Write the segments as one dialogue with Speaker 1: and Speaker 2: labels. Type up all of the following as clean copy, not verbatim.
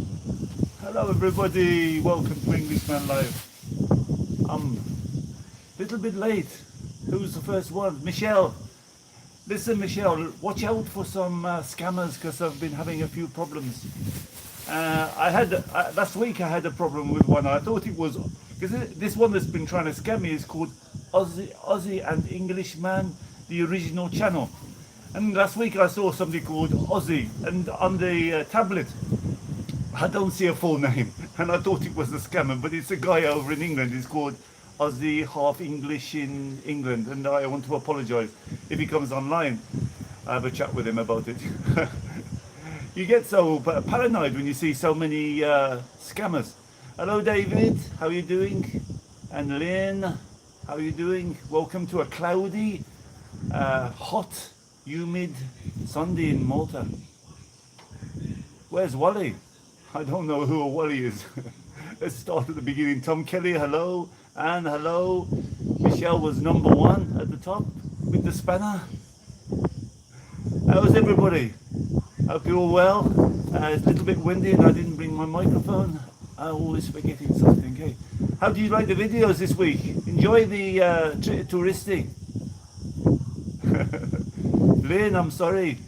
Speaker 1: Hello everybody, welcome to Englishman Live. I'm a little bit late. Who's the first one? Michelle. Listen Michelle, watch out for some scammers because I've been having a few problems. Last week I had a problem with one. I thought it was, because this one that's been trying to scam me is called Aussie and Englishman, the original channel. And last week I saw something called Aussie, and on the tablet I don't see a full name, and I thought it was a scammer, but it's a guy over in England. He's called Aussie, half English in England, and I want to apologise if he comes online. I have a chat with him about it. You get so paranoid when you see so many scammers. Hello, David. How are you doing? And Lynn, how are you doing? Welcome to a cloudy, hot, humid Sunday in Malta. Where's Wally? I don't know who a Wally is. Let's start at the beginning. Tom Kelly, hello. Anne, hello. Michelle was number one at the top with the spanner. How's everybody? Hope you're all well. It's a little bit windy and I didn't bring my microphone. I'm always forgetting something. Hey, how do you like the videos this week? Enjoy the touristy. Lynn, I'm sorry.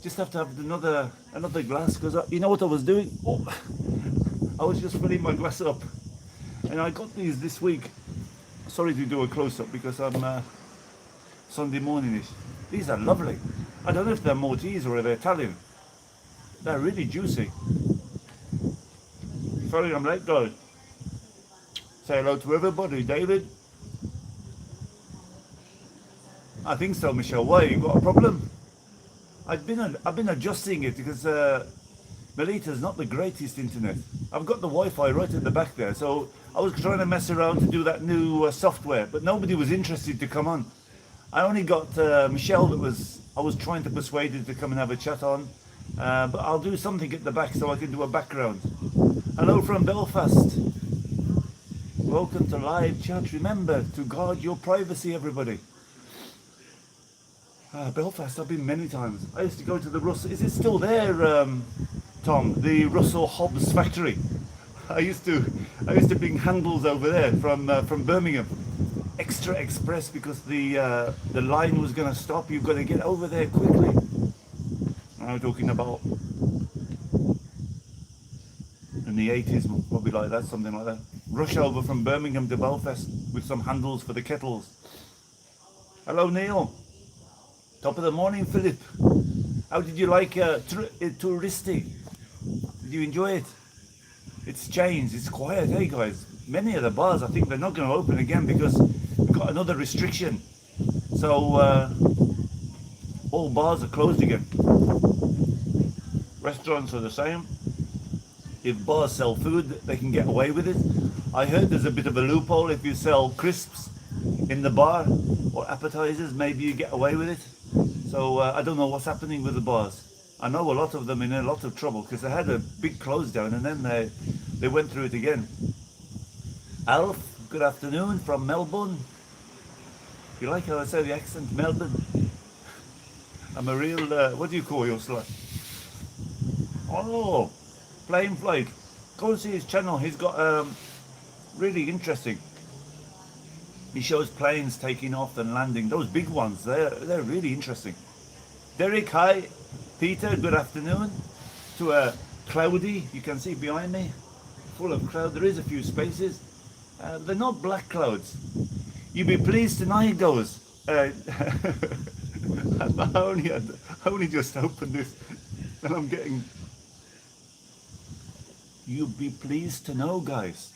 Speaker 1: Just have to have another glass because you know what I was doing? Oh, I was just filling my glass up, and I got these this week. Sorry to do a close-up because I'm Sunday morning-ish. These are lovely. I don't know if they're Maltese or they're Italian. They're really juicy. Sorry I'm late, guys. Say hello to everybody, David. I think so, Michelle. Why? You got a problem? I've been adjusting it because Malta's not the greatest internet. I've got the Wi-Fi right at the back there, so I was trying to mess around to do that new software, but nobody was interested to come on. I only got Michelle I was trying to persuade her to come and have a chat on, but I'll do something at the back so I can do a background. Hello from Belfast. Welcome to live chat. Remember to guard your privacy, everybody. Belfast, I've been many times. I used to go to the Russell. Is it still there, Tom? The Russell Hobbs factory. I used to bring handles over there from Birmingham. Extra express because the line was going to stop. You've got to get over there quickly. I'm talking about in the 80s, probably like that, something like that. Rush over from Birmingham to Belfast with some handles for the kettles. Hello, Neil. Top of the morning, Philip. How did you like touristy? Did you enjoy it? It's changed. It's quiet, hey guys. Many of the bars, I think they're not going to open again because we've got another restriction. So all bars are closed again. Restaurants are the same. If bars sell food, they can get away with it. I heard there's a bit of a loophole. If you sell crisps in the bar or appetizers, maybe you get away with it. So I don't know what's happening with the bars. I know a lot of them in a lot of trouble because they had a big close down and then they went through it again. Alf, good afternoon from Melbourne. You like how I say the accent, Melbourne? I'm a real, what do you call your slut? Oh, Plane Flight. Go and see his channel. He's got really interesting. He shows planes taking off and landing. Those big ones, they're really interesting. Derek, hi. Peter, good afternoon. To a cloudy, you can see behind me, full of cloud. There is a few spaces. They're not black clouds. You'll be pleased tonight, goes. I only just opened this, and I'm getting. You'll be pleased to know, guys.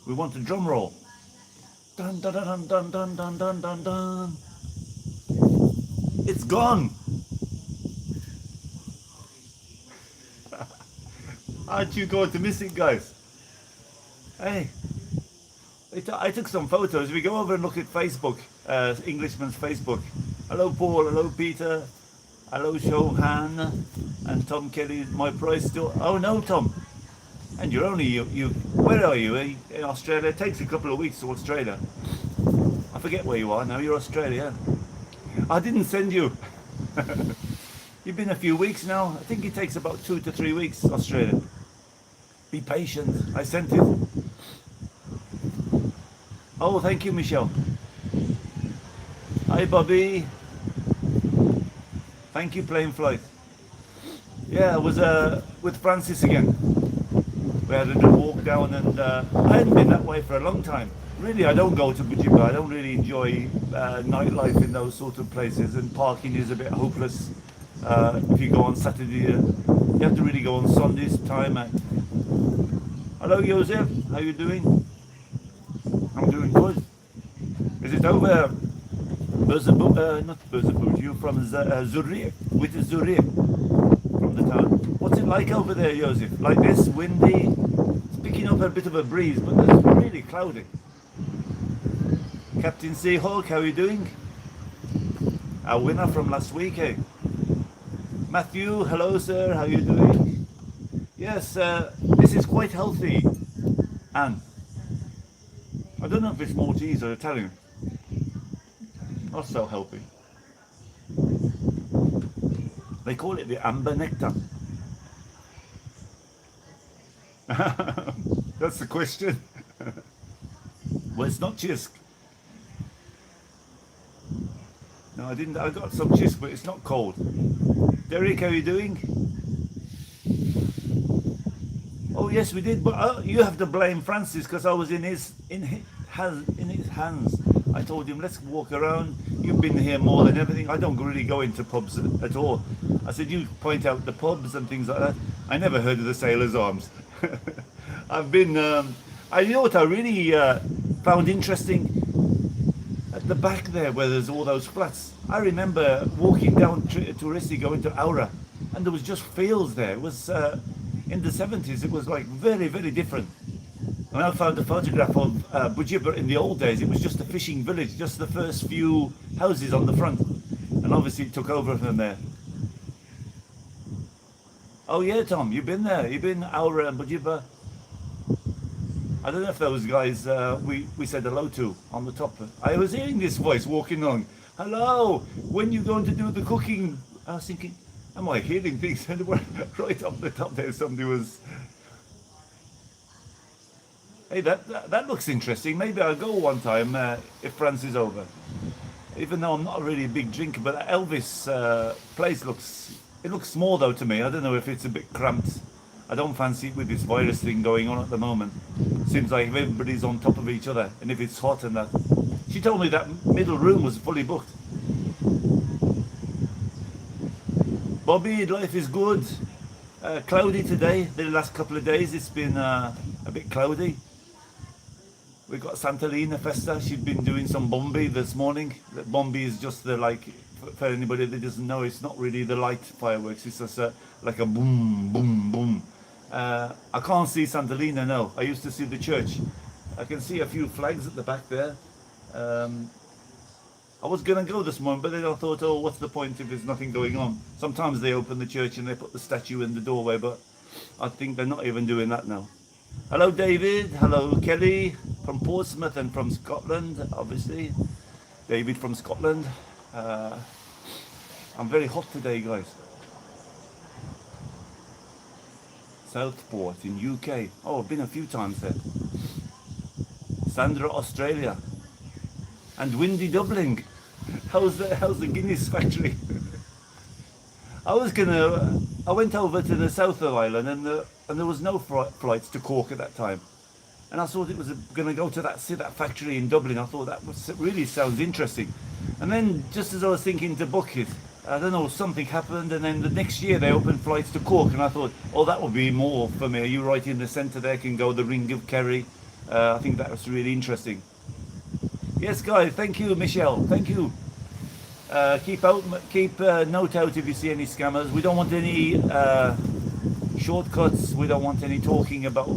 Speaker 1: We want a drum roll. Dun dun dun dun dun dun dun dun dun. It's gone. Aren't you going to miss it, guys? Hey, I took some photos. We go over and look at Facebook, Englishman's Facebook. Hello, Paul. Hello, Peter. Hello, Shohan and Tom Kelly. My price still. Oh no, Tom. And you're only you. Where are you? In Australia? It takes a couple of weeks to Australia. I forget where you are now. You're Australia. I didn't send you. You've been a few weeks now. I think it takes about 2 to 3 weeks, Australia. Be patient. I sent it. Oh, thank you, Michelle. Hi, Bobby. Thank you, Plane Flight. Yeah, I was with Francis again. We had a little walk down, and I hadn't been that way for a long time. Really, I don't go to Bujuba. I don't really enjoy nightlife in those sort of places, and parking is a bit hopeless. If you go on Saturday, you have to really go on Sunday's time. Hello, Joseph. How you doing? I'm doing good. Is it over? Not Berzabut. You're from Zurich. With Zurich, from the town. What's it like over there, Joseph? Like this, windy. It's picking up a bit of a breeze, but it's really cloudy. Captain Seahawk, how are you doing? Our winner from last week, eh? Matthew, hello sir, how are you doing? Yes, this is quite healthy. Anne, I don't know if it's Maltese or Italian. Not so healthy. They call it the amber nectar. That's the question. Well, it's not chisk. No, I didn't. I got some chisk, but it's not cold. Derek, how are you doing? Oh yes, we did. But you have to blame Francis because I was in his hands. I told him, let's walk around. You've been here more than everything. I don't really go into pubs at all. I said, you point out the pubs and things like that. I never heard of the Sailor's Arms. I've been. I know what I really found interesting. At the back there where there's all those flats, I remember walking down Touristi going to Aura, and there was just fields there. It was in the 70s, it was like very, very different. When I found a photograph of Bujuba in the old days, it was just a fishing village, just the first few houses on the front, and obviously it took over from there. Oh yeah, Tom, you've been there, you've been Aura and Bujuba. I don't know if those guys we said hello to on the top. I was hearing this voice walking along. Hello, when you going to do the cooking? I was thinking, am I hearing things? And right up the top there, somebody was. Hey, that looks interesting. Maybe I'll go one time if France is over. Even though I'm not really a big drinker, but Elvis place looks small though to me. I don't know if it's a bit cramped. I don't fancy it with this virus thing going on at the moment. Seems like everybody's on top of each other, and if it's hot and that. She told me that middle room was fully booked. Bobby, life is good. Cloudy today. The last couple of days it's been a bit cloudy. We've got Santalina Festa. She's been doing some bombi this morning. Bombi is just the for anybody that doesn't know, it's not really the light fireworks. It's just like a boom, boom, boom. I can't see Santalina now. I used to see the church. I can see a few flags at the back there. I was going to go this morning, but then I thought, oh, what's the point if there's nothing going on? Sometimes they open the church and they put the statue in the doorway, but I think they're not even doing that now. Hello, David. Hello, Kelly from Portsmouth and from Scotland, obviously. David from Scotland. I'm very hot today, guys. Southport in UK. Oh, I've been a few times there. Sandra, Australia. And windy Dublin. How's the Guinness factory? I went over to the south of Ireland and there was no flights to Cork at that time. And I thought it was gonna go to see that factory in Dublin. I thought that really sounds interesting. And then just as I was thinking to book it, I don't know, something happened, and then the next year they opened flights to Cork, and I thought, oh, that would be more for me. You right in the centre there, can go the Ring of Kerry. I think that was really interesting. Yes, guys, thank you, Michelle. Thank you. Keep note out if you see any scammers. We don't want any shortcuts. We don't want any talking about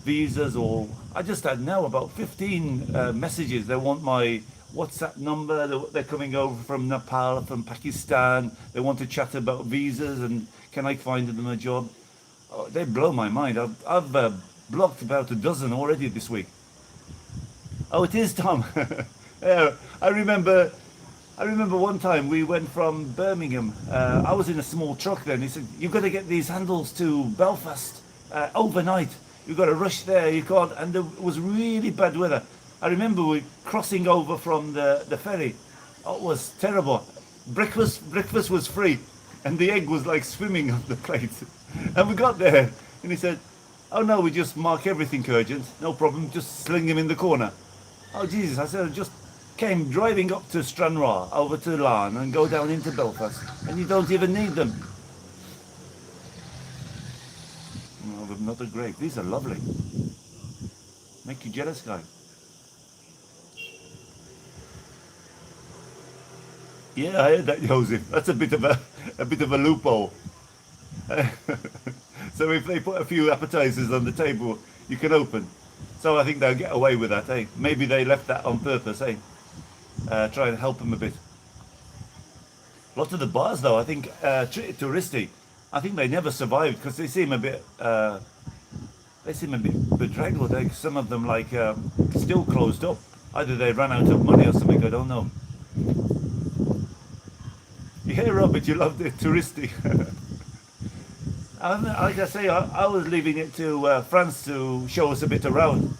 Speaker 1: visas or. I just had now about 15 messages. They want my WhatsApp number. They're coming over from Nepal, from Pakistan. They want to chat about visas and can I find them a job. Oh, they blow my mind. I've blocked about a dozen already this week. Oh, it is Tom. Yeah, I remember one time we went from Birmingham. I was in a small truck then. He said, you've got to get these handles to Belfast. overnight. You've got to rush there. You can't, and there was really bad weather. I remember we crossing over from the ferry. Oh, it was terrible. Breakfast was free, and the egg was like swimming on the plate. And we got there, and he said, "Oh no, we just mark everything urgent. No problem. Just sling them in the corner." Oh Jesus! I said, I just came driving up to Stranraer, over to Larne, and go down into Belfast, and you don't even need them. No, but not a grape. These are lovely. Make you jealous, guy. Yeah, I heard that, Joseph. That's a bit of a loophole. So if they put a few appetizers on the table, you can open. So I think they'll get away with that, eh? Maybe they left that on purpose, eh? Try and help them a bit. Lots of the bars, though, I think, touristy. I think they never survived because they seem a bit bedraggled. Eh? Some of them, like, still closed up. Either they ran out of money or something. I don't know. Yeah, Robert, you love the touristy. Like I say, I was leaving it to France to show us a bit around.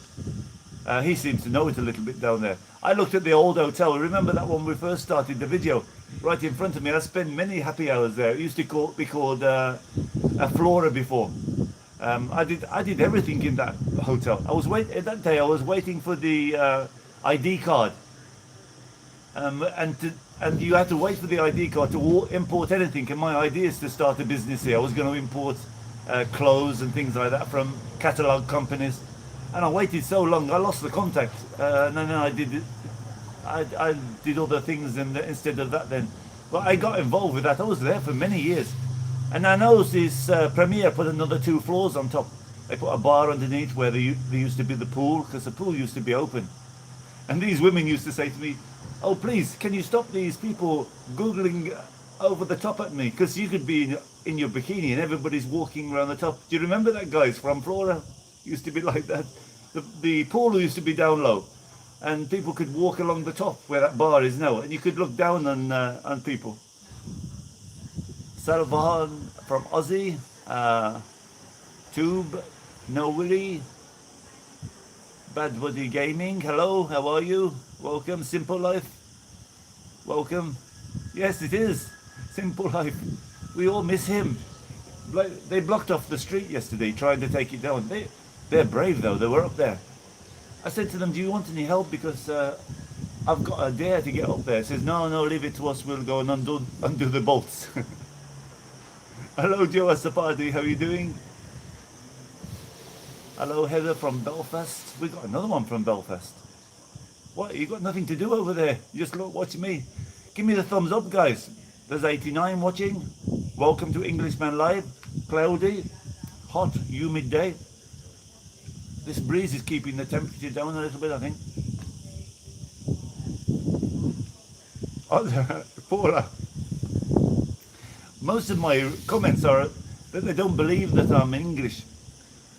Speaker 1: He seems to know it a little bit down there. I looked at the old hotel. Remember that when we first started the video? Right in front of me. I spent many happy hours there. It used to be called a Flora before. I did everything in that hotel. That day I was waiting for the ID card. And you had to wait for the ID card to import anything. And my idea is to start a business here. I was going to import clothes and things like that from catalogue companies. And I waited so long, I lost the contact. And then I did other things instead of that then. But I got involved with that. I was there for many years. And I noticed this Premier put another 2 floors on top. They put a bar underneath where there used to be the pool, because the pool used to be open. And these women used to say to me, "Oh, please, can you stop these people Googling over the top at me? Because you could be in your bikini and everybody's walking around the top." Do you remember that, guys, from Flora? Used to be like that. The pool used to be down low, and people could walk along the top where that bar is now, and you could look down on people. Salvan from Aussie, Tube, No Willy, Bad Buddy Gaming, hello, how are you? Welcome. Simple Life, welcome. Yes, it is Simple Life. We all miss him. They blocked off the street yesterday trying to take it down. They're brave though. They were up there. I said to them, "Do you want any help? Because I've got a dare to get up there." He says, "No, leave it to us. We'll go and undo the bolts." Hello, Joe Asapati. How are you doing? Hello, Heather from Belfast. We got another one from Belfast. What? You got nothing to do over there? You just watch me. Give me the thumbs up, guys. There's 89 watching. Welcome to Englishman Live. Cloudy, hot, humid day. This breeze is keeping the temperature down a little bit, I think. Oh, Paula. Most of my comments are that they don't believe that I'm English.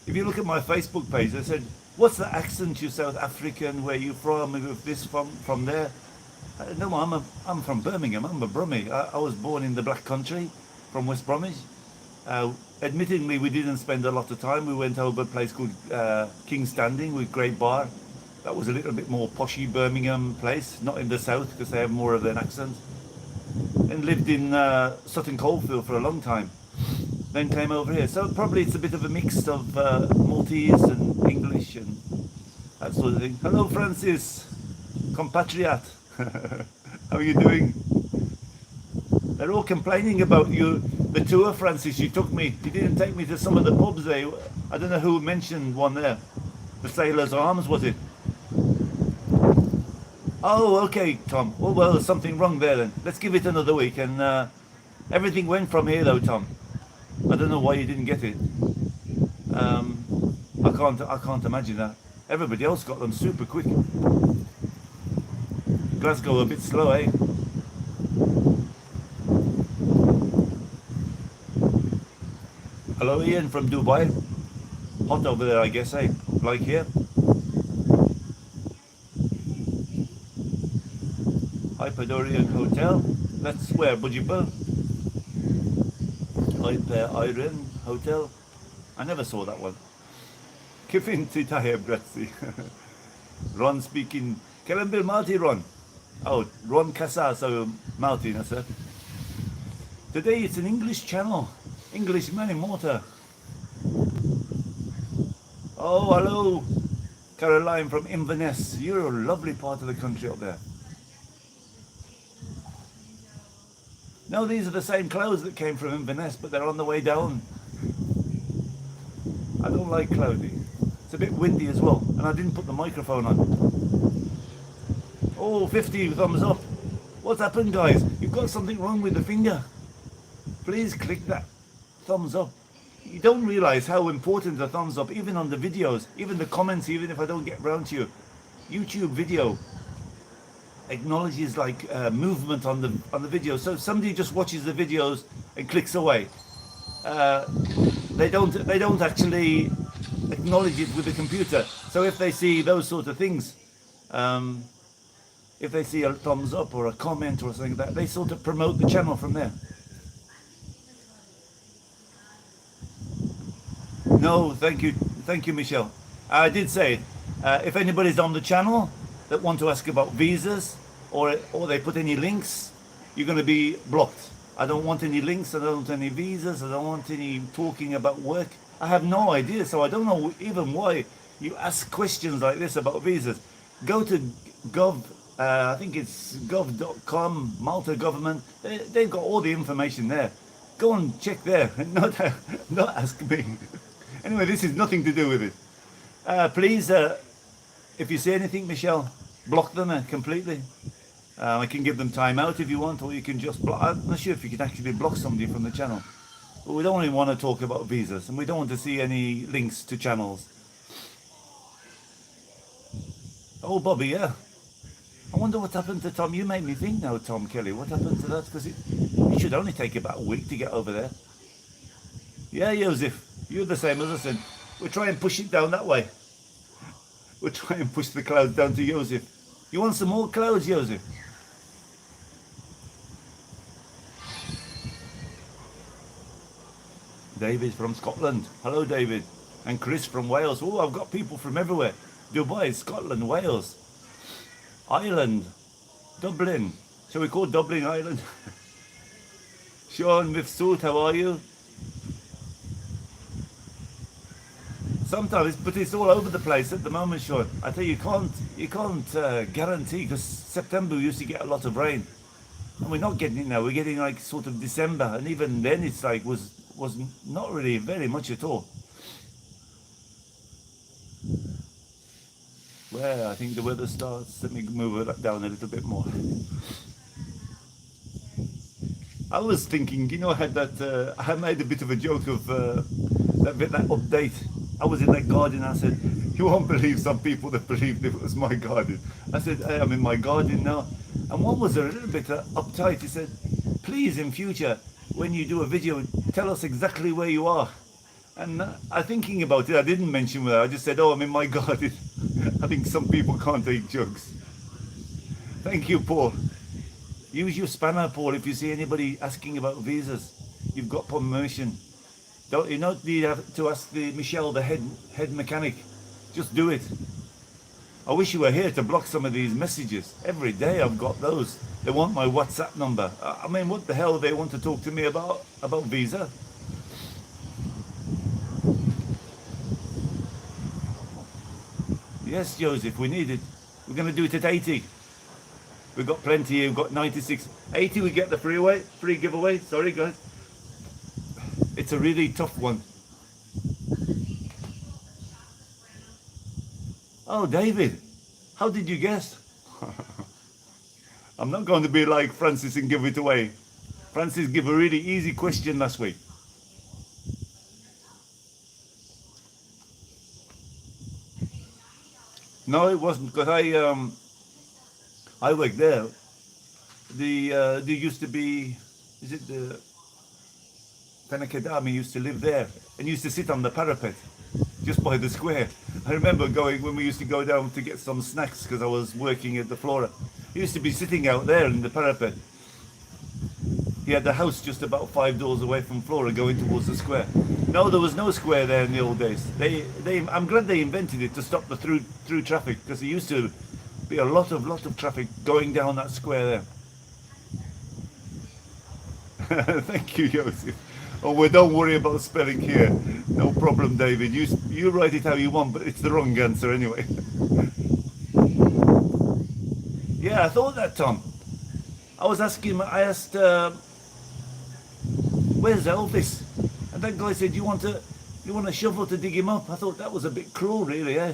Speaker 1: If you look at my Facebook page, they said, "What's the accent? You South African? Where you from? With this from there?" No, I'm from Birmingham. I'm a Brummie. I was born in the Black Country, from West Bromwich. Admittingly, we didn't spend a lot of time. We went over a place called King's Standing with Great Bar. That was a little bit more poshy Birmingham place, not in the south because they have more of an accent. And lived in Sutton Coldfield for a long time. Then came over here. So probably it's a bit of a mix of Maltese and English and that sort of thing. Hello, Francis, compatriot. How are you doing? They're all complaining about you. The tour, Francis, you took me. You didn't take me to some of the pubs there. I don't know who mentioned one there. The Sailor's Arms, was it? Oh, okay, Tom. Oh, well, there's something wrong there then. Let's give it another week. And everything went from here, though, Tom. I don't know why you didn't get it. I can't imagine that. Everybody else got them super quick. Glasgow a bit slow, eh? Hello, Ian from Dubai. Hot over there, I guess, eh? Like here. Hyperdorian Hotel. That's where, Bujiba? Hyperion Hotel. I never saw that one. Kifin titayeb grazzi. Ron speaking. Kevin Bill Malti Ron. Oh, Ron Casa, so Malti, that's it. Today it's an English channel. Englishman in Malta. Oh, hello, Caroline from Inverness. You're a lovely part of the country up there. No, these are the same clothes that came from Inverness, but they're on the way down. I don't like cloudy. It's a bit windy as well, and I didn't put the microphone on. Oh, 50 thumbs up. What's happened, guys? You've got something wrong with the finger. Please click that thumbs up. You don't realize how important the thumbs up, even on the videos, even the comments, even if I don't get round to you. YouTube video acknowledges like movement on the video. So if somebody just watches the videos and clicks away, they don't actually acknowledge it with the computer. So if they see those sort of things, if they see a thumbs up or a comment or something like that, they sort of promote the channel from there. No, thank you, Michelle. I did say, if anybody's on the channel that want to ask about visas or they put any links, you're going to be blocked. I don't want any links, I don't want any visas, I don't want any talking about work. I have no idea, so I don't know even why you ask questions like this about visas. Go to gov, I think it's gov.com, Malta government, they've got all the information there. Go and check there, not ask me. Anyway, this is nothing to do with it. Please, if you say anything, Michelle, block them completely. I can give them time out if you want, or you can just block. I'm not sure if you can actually block somebody from the channel. But we don't really want to talk about visas, and we don't want to see any links to channels. Oh, Bobby, yeah. I wonder what happened to Tom. You made me think now, Tom Kelly. What happened to that? Because it should only take about a week to get over there. Yeah, Joseph, you're the same as us. And we'll try and push it down that way. We'll try and push the clouds down to Joseph. You want some more clouds, Joseph? David from Scotland. Hello, David. And Chris from Wales. Oh, I've got people from everywhere. Dubai, Scotland, Wales, Ireland, Dublin. Shall we call Dublin Ireland? Sean Mifsud, how are you? Sometimes, but it's all over the place at the moment, Sean. I tell you, you can't guarantee, because September we used to get a lot of rain, and we're not getting it now. We're getting like sort of December, and even then it's like was not really very much at all. Where I think the weather starts. Let me move it down a little bit more. I was thinking, you know, I had that. I made a bit of a joke of that update. I was in that garden. I said, "You won't believe some people that believed it was my garden." I said, "Hey, I'm in my garden now." And one was a little bit uptight. He said, "Please, in future, when you do a video, tell us exactly where you are." And I thinking about it, I didn't mention where. I just said, "Oh, I'm in my garden." I think some people can't take jokes. Thank you, Paul. Use your spanner, Paul, if you see anybody asking about visas. You've got permission. You don't need to ask Michelle, the head mechanic. Just do it. I wish you were here to block some of these messages. Every day I've got those. They want my WhatsApp number. I mean, what the hell they want to talk to me about visa? Yes, Joseph, we need it. We're going to do it at 80. We've got plenty here. We've got 96. 80, we get the free giveaway. Sorry, guys. It's a really tough one. Oh, David, how did you guess? I'm not going to be like Francis and give it away. Francis gave a really easy question last week. No, it wasn't, because I worked there. There used to be, is it the Fenakadami used to live there and used to sit on the parapet just by the square. I remember going when we used to go down to get some snacks because I was working at the Flora. He used to be sitting out there in the parapet. He had the house just about 5 doors away from Flora, going towards the square. No, there was no square there in the old days. I'm glad they invented it to stop the through traffic, because there used to be a lot of traffic going down that square there. Thank you, Joseph. Oh, well, don't worry about spelling here. No problem, David. You write it how you want, but it's the wrong answer anyway. Yeah, I thought that, Tom. I asked, where's Elvis? And that guy said, you want a shovel to dig him up? I thought that was a bit cruel, really, eh?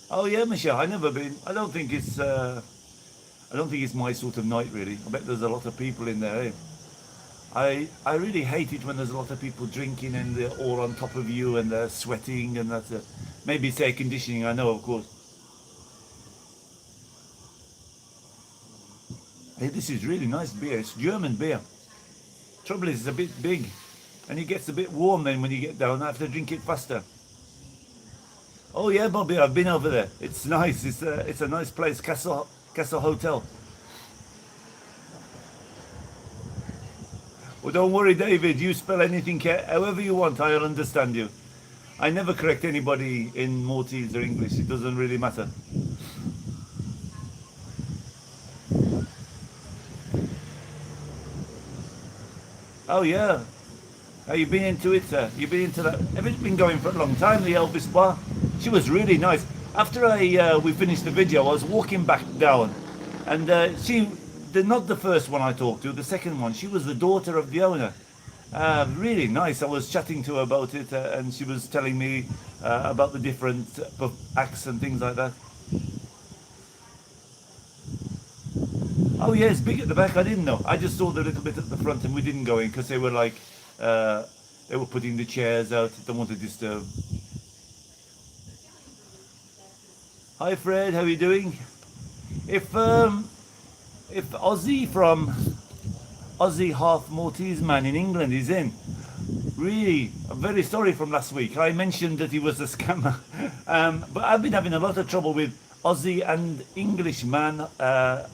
Speaker 1: Oh yeah, Michelle, I've never been. I don't think it's my sort of night, really. I bet there's a lot of people in there, eh? I really hate it when there's a lot of people drinking and they're all on top of you and they're sweating, and that's maybe it's air conditioning, I know, of course. Hey, this is really nice beer. It's German beer. Trouble is, it's a bit big, and it gets a bit warm then when you get down. I have to drink it faster. Oh yeah, Bobby, I've been over there. It's nice. It's a nice place, Castle Hotel. Well, don't worry, David. You spell anything however you want. I'll understand you. I never correct anybody in Maltese or English. It doesn't really matter. Oh yeah. You've been into it, you've been into that. It's been going for a long time, the Elvis bar. She was really nice. After we finished the video, I was walking back down, and not the first one I talked to, the second one, she was the daughter of the owner. Really nice. I was chatting to her about it, and she was telling me about the different acts and things like that. Oh yeah, it's big at the back. I didn't know. I just saw the little bit at the front, and we didn't go in because they were like, they were putting the chairs out. Don't want to disturb. Hi Fred, how are you doing? If Ozzy from Ozzy half Maltese man in England is in, really, I'm very sorry from last week. I mentioned that he was a scammer, but I've been having a lot of trouble with Ozzy and Englishman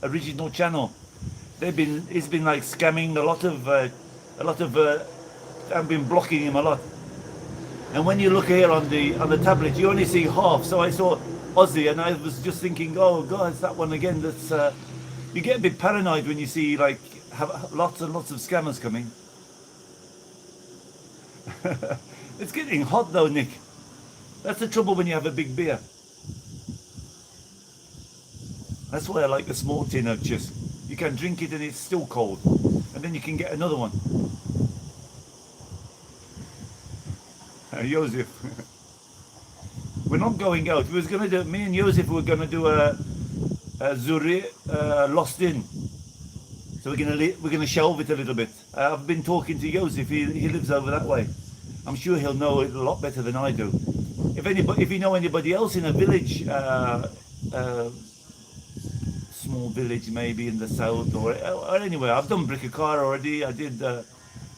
Speaker 1: original channel. He's been like scamming a lot of. I've been blocking him a lot. And when you look here on the tablet, you only see half. So I saw Ozzy, and I was just thinking, oh God, it's that one again. That's you get a bit paranoid when you see like have lots and lots of scammers coming. It's getting hot though, Nick. That's the trouble when you have a big beer. That's why I like the small tin of Chit. You can drink it and it's still cold, and then you can get another one. Joseph, we're not going out. We was gonna do. Me and Joseph were gonna do a Zurich Lost In. So we're gonna shelve it a little bit. I've been talking to Joseph. He lives over that way. I'm sure he'll know it a lot better than I do. If you know anybody else in a village, small village maybe in the south or anywhere. I've done Brickakar already. I did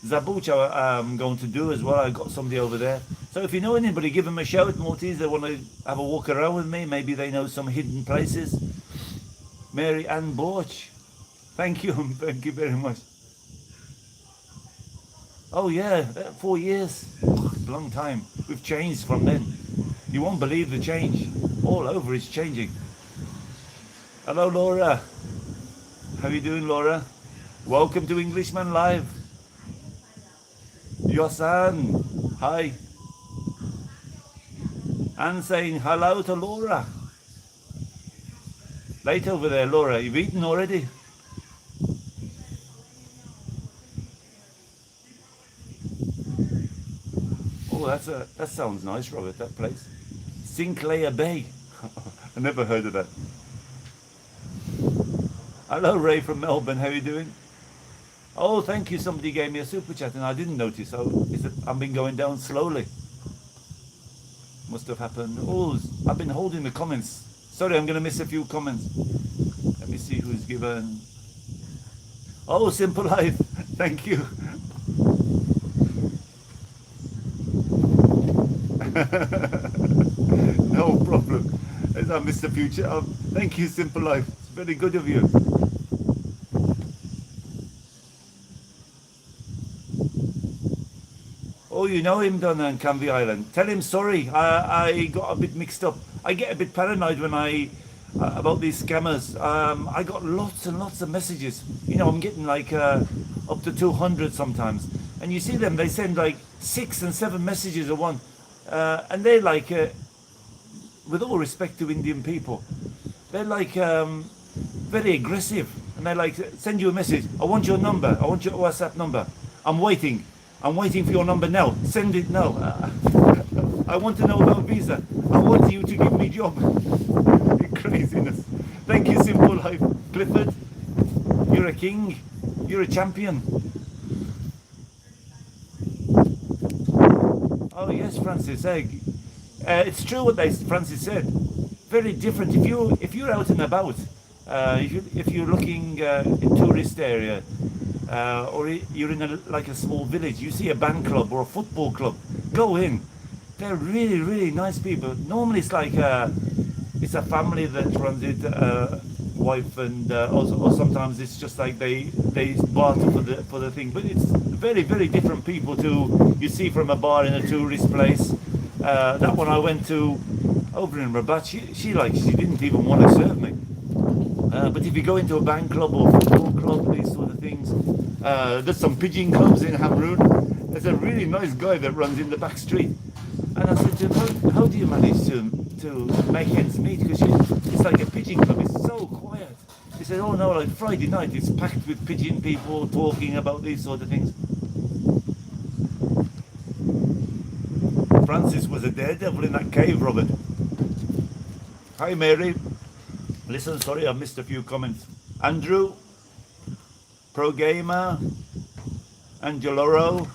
Speaker 1: Zabuch. I'm going to do as well. I got somebody over there. So if you know anybody, give them a shout. Maltese, they want to have a walk around with me. Maybe they know some hidden places. Mary Ann Borch. Thank you. Thank you very much. Oh yeah, 4 years. Long time. We've changed from then. You won't believe the change. All over is changing. Hello Laura. How are you doing, Laura? Welcome to Englishman Live. Yosan. Hi. And saying hello to Laura. Late over there, Laura. You've eaten already? Oh, that sounds nice, Robert, that place. Sinclair Bay. I never heard of that. Hello, Ray from Melbourne. How are you doing? Oh, thank you. Somebody gave me a super chat and I didn't notice. So I've been going down slowly. Must have happened. Oh, I've been holding the comments. Sorry, I'm going to miss a few comments. Let me see who's given. Oh, Simple Life. Thank you. No problem. says I missed the future. Thank you, Simple Life. It's very good of you. Oh, you know him down there in Canvey Island. Tell him sorry. I got a bit mixed up. I get a bit paranoid when I about these scammers. I got lots and lots of messages. You know, I'm getting like up to 200 sometimes. And you see them, they send like 6 and 7 messages at one. And they're like, with all respect to Indian people, they're like very aggressive. And they like send you a message. I want your number. I want your WhatsApp number. I'm waiting for your number now. Send it now. I want to know about visa. I want you to give me job. Craziness. Thank you, Simple Life. Clifford, you're a king. You're a champion. Oh yes, Francis. It's true what Francis said. Very different. If you're out and about, if you're looking in tourist area, or you're in like a small village, you see a band club or a football club, go in. They're really, really nice people. Normally it's like it's a family that runs it, wife and or sometimes it's just like they barter for the thing. But it's very, very different people to you see from a bar in a tourist place. That one I went to over in Rabat, she didn't even want to serve me. But if you go into a band club or football club, these sort of things, there's some pigeon clubs in Hamroon. There's a really nice guy that runs in the back street. And I said to him, how do you manage to make ends meet? Because it's like a pigeon club, it's so quiet. He said, oh no, like Friday night, it's packed with pigeon people talking about these sort of things. Francis was a daredevil in that cave, Robert. Hi Mary. Listen, sorry, I missed a few comments. Andrew, Pro Gamer, Angeloro.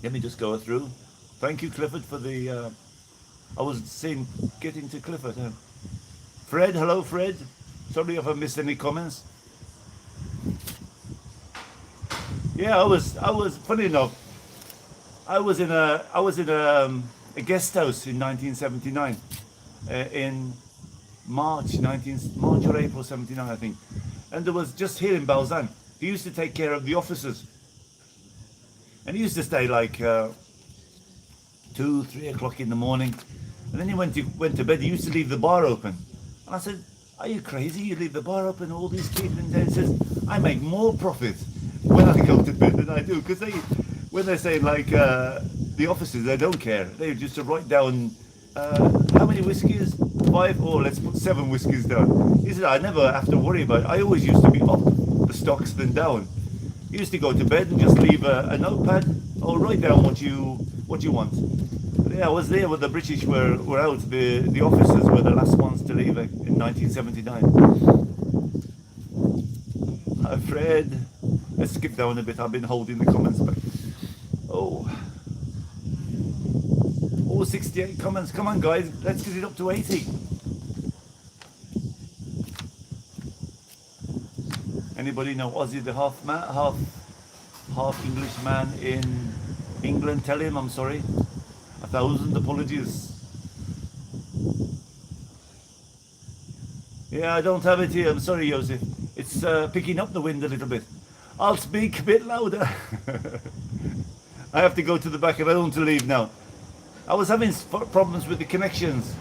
Speaker 1: Let me just go through. Thank you, Clifford, for the. I was saying, getting to Clifford. Fred, hello, Fred. Sorry if I missed any comments. Yeah, I was. Funny enough, I was in a guest house in 1979. In March or April 79, I think. And there was just here in Balzan. He used to take care of the officers. And he used to stay like 2, 3 o'clock in the morning. And then he went to bed. He used to leave the bar open. And I said, are you crazy? You leave the bar open, all these people in there. He says, I make more profit when I go to bed than I do. Because when they say like the officers, they don't care. They just write down how many whiskies? 5? Oh, let's put 7 whiskies down. He said, I never have to worry about it. I always used to be up the stocks than down. He used to go to bed and just leave a notepad. Oh, write down what you want. But yeah, I was there when the British were out. The officers were the last ones to leave in 1979. Hi, Fred. Let's skip down a bit. I've been holding the comments back. Oh, 68 comments. Come on, guys. Let's get it up to 80. Anybody know Ozzy the half Englishman in England? Tell him I'm sorry. 1,000 apologies. Yeah, I don't have it here. I'm sorry, Joseph. It's picking up the wind a little bit. I'll speak a bit louder. I have to go to the back. I don't want to leave now. I was having problems with the connections.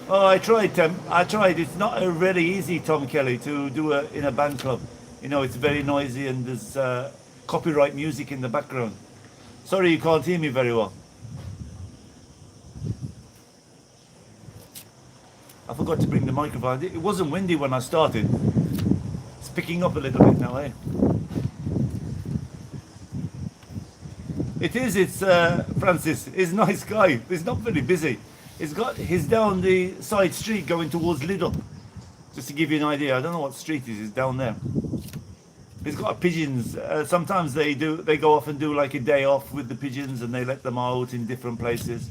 Speaker 1: Oh, I tried, Tim. I tried. It's not really easy, Tom Kelly, to do in a band club. You know, it's very noisy and there's copyright music in the background. Sorry, you can't hear me very well. I forgot to bring the microphone. It wasn't windy when I started. It's picking up a little bit now, eh? It is, it's Francis. He's a nice guy. He's not very busy. He's down the side street going towards Lidl. Just to give you an idea, I don't know what street it is. It's down there. He's got pigeons. Sometimes they go off and do like a day off with the pigeons and they let them out in different places.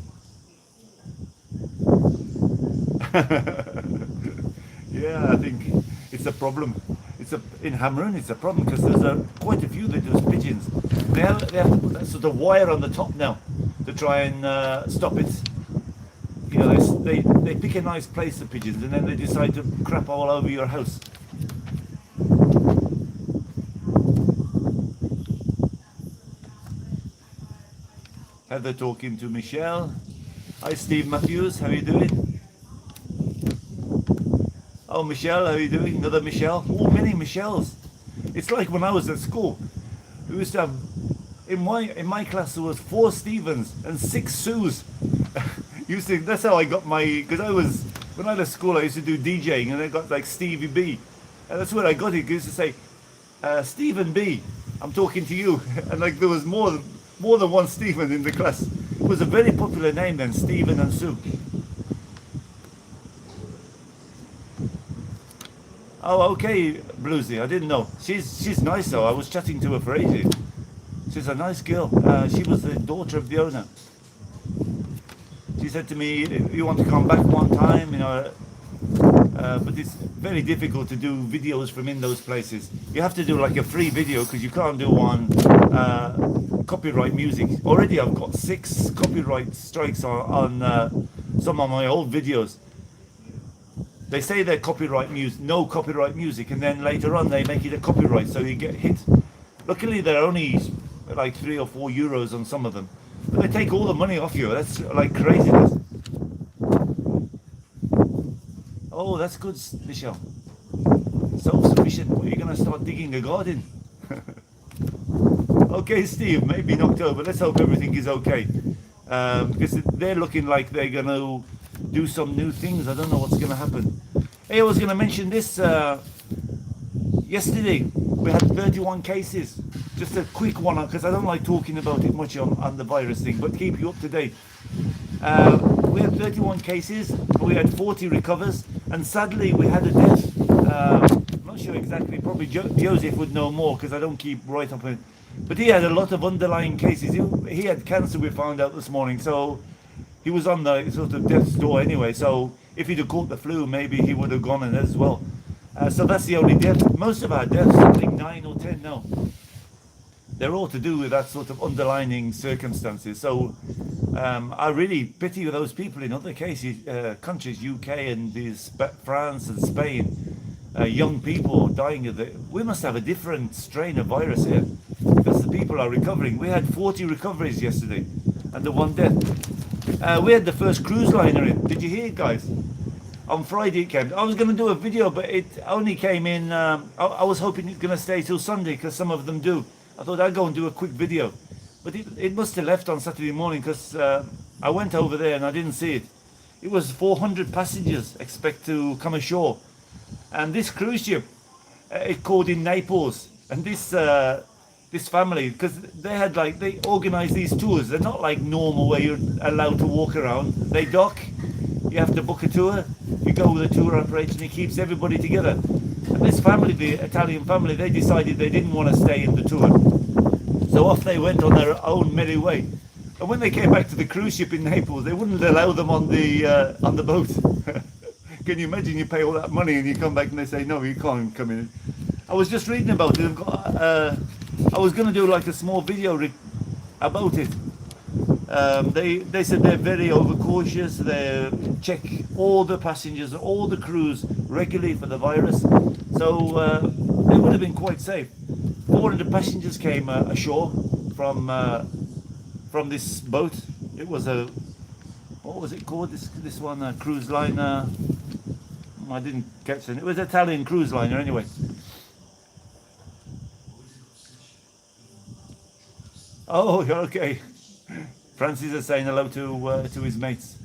Speaker 1: Yeah, I think it's a problem. In Hamroon it's a problem because there's quite a few that do pigeons. They have to put that sort of wire on the top now to try and stop it. You know, they pick a nice place, the pigeons, and then they decide to crap all over your house. Heather talking to Michelle. Hi Steve Matthews, how are you doing? Oh Michelle, how are you doing? Another Michelle? Oh, many Michelles. It's like when I was at school. We used to have, in my class there was 4 Stevens and 6 Sues. That's how I got my, because when I left school I used to do DJing and I got like Stevie B. And that's where I got it. I used to say, Stephen B, I'm talking to you. And like there was more than one Stephen in the class. It was a very popular name then, Stephen and Sue. Oh, okay, Bluesy, I didn't know. She's nice though. I was chatting to her for ages. She's a nice girl. She was the daughter of the owner. She said to me, you want to come back one time, you know, but it's very difficult to do videos from in those places. You have to do like a free video because you can't do on copyright music. Already I've got 6 copyright strikes on some of my old videos. They say they're copyright music, no copyright music, and then later on they make it a copyright, so you get hit. Luckily they're only like 3 or 4 euros on some of them, but they take all the money off you. That's like craziness. Oh, that's good, Michelle. Self-sufficient. Well, you're gonna start digging a garden. Okay, Steve, maybe in October. Let's hope everything is okay, because they're looking like they're gonna do some new things. I don't know what's gonna happen. Hey, I was gonna mention this. Yesterday we had 31 cases. Just a quick one, because I don't like talking about it much on the virus thing, but keep you up to date. We had 31 cases, we had 40 recovers, and sadly we had a death. I'm not sure exactly, probably Joseph would know more because I don't keep right up on it. But he had a lot of underlying cases. He had cancer, we found out this morning, so he was on the sort of death's door anyway. So if he'd have caught the flu, maybe he would have gone in as well. So that's the only death. Most of our deaths, I think 9 or 10 now, they're all to do with that sort of underlining circumstances. So I really pity those people in other cases, countries, UK and France and Spain, young people dying of it. We must have a different strain of virus here because the people are recovering. We had 40 recoveries yesterday and the 1 death. We had the first cruise liner in. Did you hear it, guys? On Friday it came. I was going to do a video, but it only came in. I was hoping it's going to stay till Sunday because some of them do. I thought I'd go and do a quick video, but it must have left on Saturday morning because I went over there and I didn't see it. It was 400 passengers expect to come ashore, and this cruise ship, it called in Naples, and this family, because they organize these tours. They're not like normal where you're allowed to walk around. They dock, you have to book a tour, you go with a tour operator and he keeps everybody together. And this family, the Italian family, they decided they didn't want to stay in the tour. So off they went on their own merry way. And when they came back to the cruise ship in Naples, they wouldn't allow them on the boat. Can you imagine, you pay all that money and you come back and they say, no, you can't come in. I was just reading about it. I was going to do like a small video about it. They said they're very overcautious. They check all the passengers, all the crews regularly for the virus. So they would have been quite safe. 400 passengers came ashore from this boat. It was what was it called? This one, a cruise liner. I didn't catch it. It was an Italian cruise liner anyway. Oh, okay. Francis is saying hello to his mates.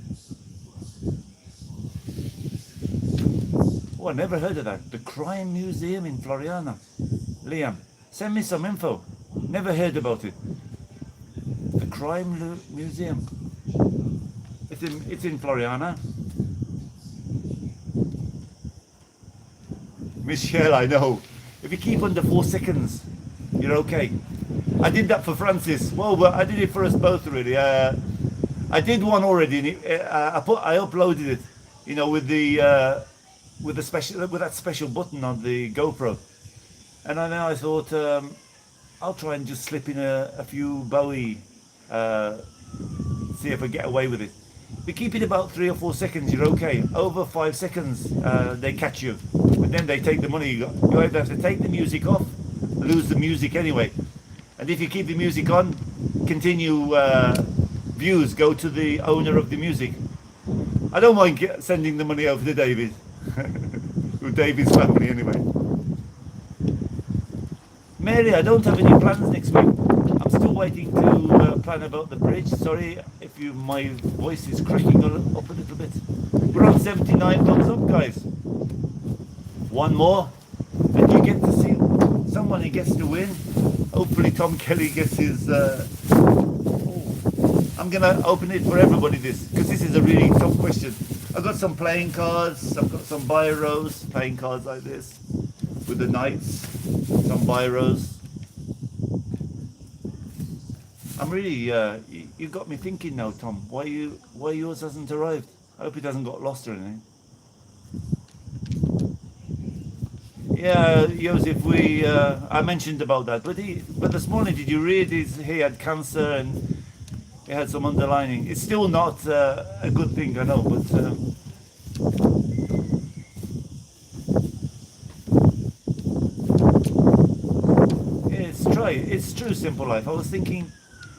Speaker 1: Oh, I never heard of that. The Crime Museum in Floriana. Liam, send me some info. Never heard about it. The Crime Museum. It's in Floriana. Michelle, I know. If you keep under 4 seconds, you're okay. I did that for Francis. Well, but I did it for us both really. I did one already. I uploaded it, you know, with that special button on the GoPro. And then I thought I'll try and just slip in a few Bowie see if I get away with it. If you keep it about 3 or 4 seconds, you're okay. Over 5 seconds, they catch you. But then they take the money. You either have to take the music off, lose the music anyway. And if you keep the music on, continue views go to the owner of the music. I don't mind sending the money over to David. With David's family anyway. Mary, I don't have any plans next week. I'm still waiting to plan about the bridge. Sorry if my voice is cracking up a little bit. We're on 79 thumbs up, guys. One more, and you get to see someone who gets to win. Hopefully Tom Kelly gets his... I'm going to open it for everybody because this is a really tough question. I've got some playing cards, I've got some biros, playing cards like this, with the knights, some biros. I'm really, you got me thinking now, Tom, why yours hasn't arrived? I hope it hasn't got lost or anything. Yeah, Joseph, I mentioned about that, but this morning, did you read he had cancer and he had some underlining? It's still not a good thing, I know, but it's true, Simple Life. I was thinking,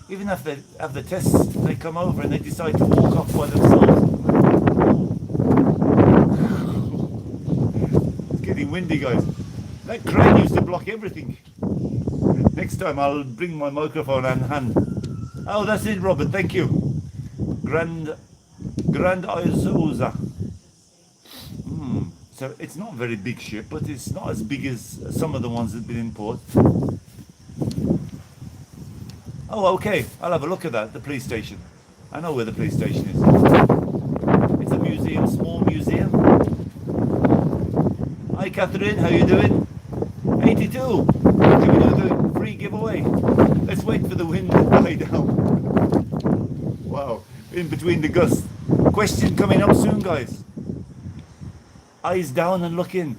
Speaker 1: even if they have the tests, they come over and they decide to walk off by themselves. It's getting windy, guys. That crane used to block everything. Next time I'll bring my microphone and hand. Oh, that's it, Robert. Thank you. Grand Izuza. So it's not a very big ship, but it's not as big as some of the ones that have been in port. Oh, okay. I'll have a look at that. The police station. I know where the police station is. It's a museum, small museum. Hi, Catherine. How you doing? 82. Can we do the free giveaway? Let's wait for the wind to die down. Wow. In between the gusts. Question coming up soon, guys. Eyes down and look in.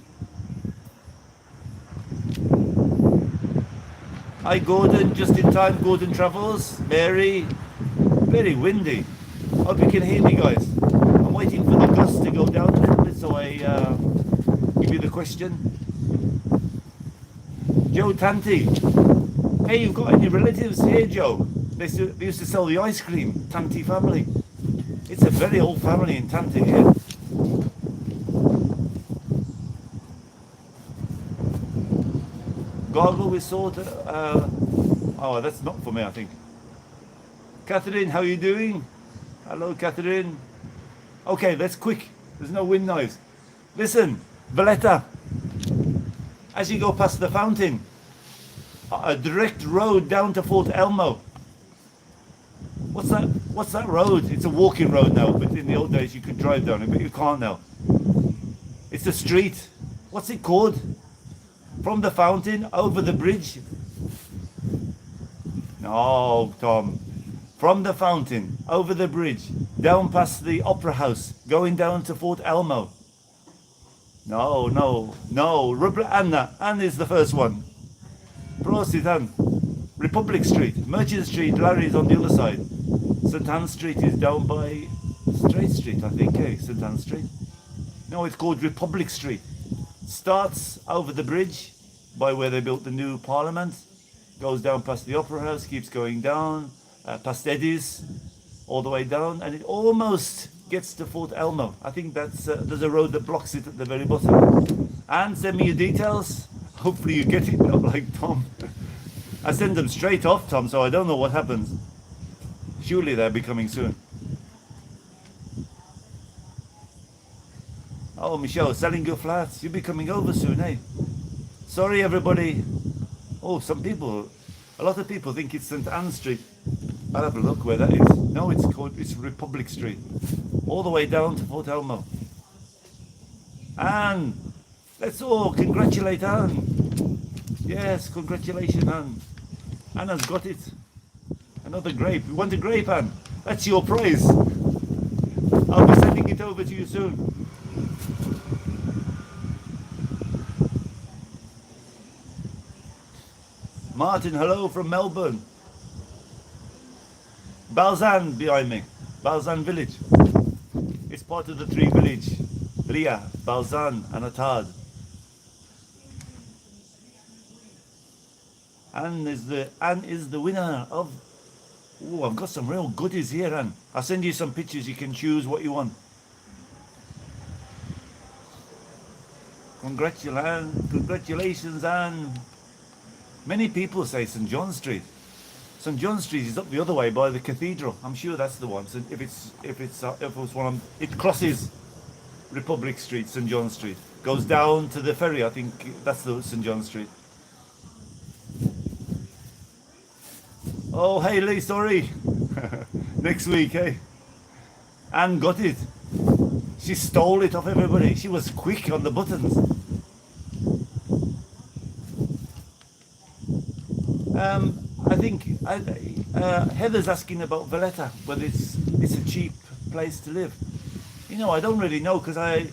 Speaker 1: Hi, Gordon. Just in time. Gordon Travels. Mary. Very windy. Hope you can hear me, guys. I'm waiting for the gusts to go down a little bit so I give you the question. Joe Tanti. Hey, you've got any relatives here, Joe? They used to sell the ice cream. Tanti family. It's a very old family in Tanti here. Gargle with sword. Oh, that's not for me, I think. Catherine, how are you doing? Hello, Catherine. Okay, that's quick. There's no wind noise. Listen, Valletta. As you go past the fountain, a direct road down to Fort Elmo. What's that road? It's a walking road now, but in the old days you could drive down it, but you can't now. It's a street. What's it called? From the fountain over the bridge. No, Tom. From the fountain over the bridge, down past the Opera House, going down to Fort Elmo. No. Anna is the first one. Prosit, Anne. Republic Street, Merchant Street, Larry's on the other side. St. Anne Street is down by Straight Street, I think, St. Anne Street. No, it's called Republic Street. Starts over the bridge by where they built the new Parliament, goes down past the Opera House, keeps going down, past Eddie's, all the way down, and it almost gets to Fort Elmo. I think that's there's a road that blocks it at the very bottom. And send me your details. Hopefully you get it, not like Tom. I send them straight off, Tom, so I don't know what happens. Surely they'll be coming soon. Oh, Michelle, selling your flats. You'll be coming over soon, eh? Sorry, everybody. Oh, a lot of people think it's St. Anne Street. I'll have a look where that is. No, it's Republic Street. All the way down to Fort Elmo. Anne, let's all congratulate Anne. Yes, congratulations, Anne. Anna's got it. Another grape. You want a grape, Anne? That's your prize. I'll be sending it over to you soon. Martin, hello from Melbourne. Balzan behind me. Balzan village. It's part of the three village. Ria, Balzan and Atad. Anne is the winner of. Oh, I've got some real goodies here, Anne. I'll send you some pictures. You can choose what you want. Congratulations, Anne. Many people say St John Street. St John Street is up the other way by the cathedral. I'm sure that's the one. So if it's one, it crosses Republic Street, St John Street, goes down to the ferry. I think that's the St John Street. Oh, hey Lee, sorry. Next week, hey. Anne got it. She stole it off everybody. She was quick on the buttons. I think Heather's asking about Valletta, whether it's a cheap place to live. You know, I don't really know, because I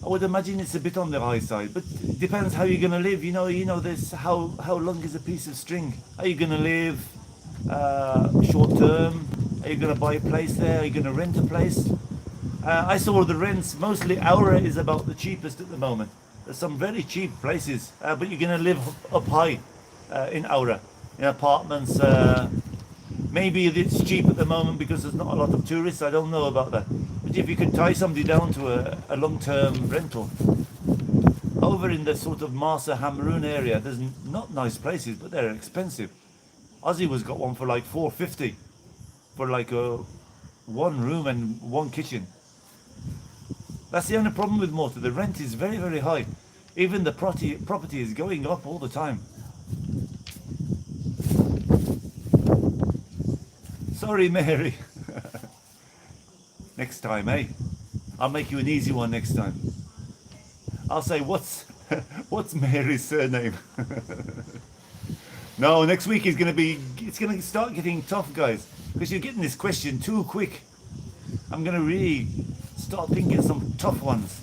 Speaker 1: would imagine it's a bit on the high side, but it depends how you're gonna live. You know, this how long is a piece of string? Are you gonna live short term? Are you gonna buy a place there? Are you gonna rent a place? I saw the rents. Mostly Aura is about the cheapest at the moment. There's some very cheap places, but you're gonna live up high in Aura, in apartments. Maybe it's cheap at the moment because there's not a lot of tourists. I don't know about that. But if you could tie somebody down to a long-term rental, over in the sort of Marsa Hamroon area, there's not nice places, but they're expensive. Ozzy was got one for like $450 for like a one room and one kitchen. That's the only problem with Malta. The rent is very, very high. Even the property is going up all the time. Sorry, Mary. Next time, eh? I'll make you an easy one next time. I'll say, what's Mary's surname? No, next week it's going to start getting tough, guys, because you're getting this question too quick. I'm going to really start thinking some tough ones.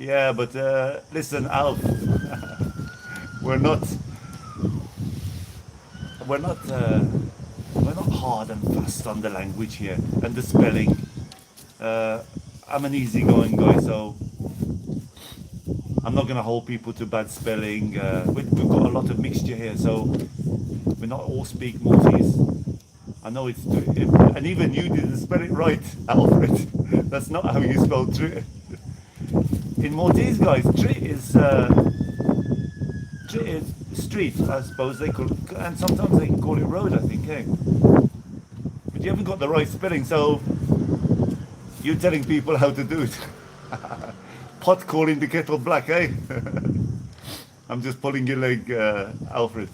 Speaker 1: Yeah, but listen, Alf, we're not hard and fast on the language here and the spelling. I'm an easygoing guy, so I'm not going to hold people to bad spelling. We've got a lot of mixture here, so we not all speak Maltese. I know it's, and even you didn't spell it right, Alfred. That's not how you spell Trit. In Maltese, guys, Trit is street, I suppose they call it, and sometimes they can call it road, I think, eh? But you haven't got the right spelling, so you're telling people how to do it. Pot calling the kettle black, eh? I'm just pulling your leg, Alfred.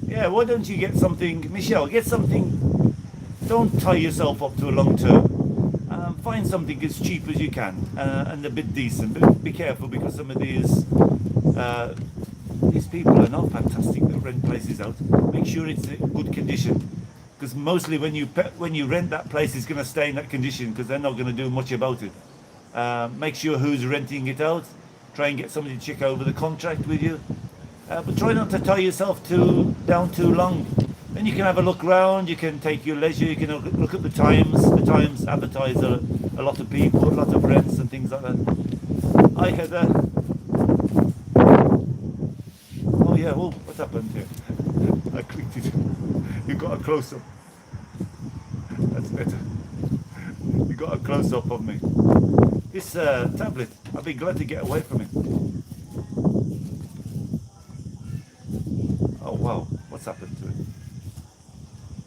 Speaker 1: Yeah, why don't you get something, Michelle, get something, don't tie yourself up to a long term. Find something as cheap as you can and a bit decent. But be careful, because some of these people are not fantastic that rent places out. Make sure it's in good condition, because mostly when you rent that place, it's going to stay in that condition, because they're not going to do much about it. Make sure who's renting it out. Try and get somebody to check over the contract with you. But try not to tie yourself down too long. Then you can have a look round, you can take your leisure, you can look at the Times. The Times advertise a lot of people, a lot of rents and things like that. Hi Heather. Oh yeah, oh, what happened here? I clicked it. You got a close-up. That's better. You got a close-up of me. This tablet, I'll be glad to get away from it. Oh wow, what's happened to it?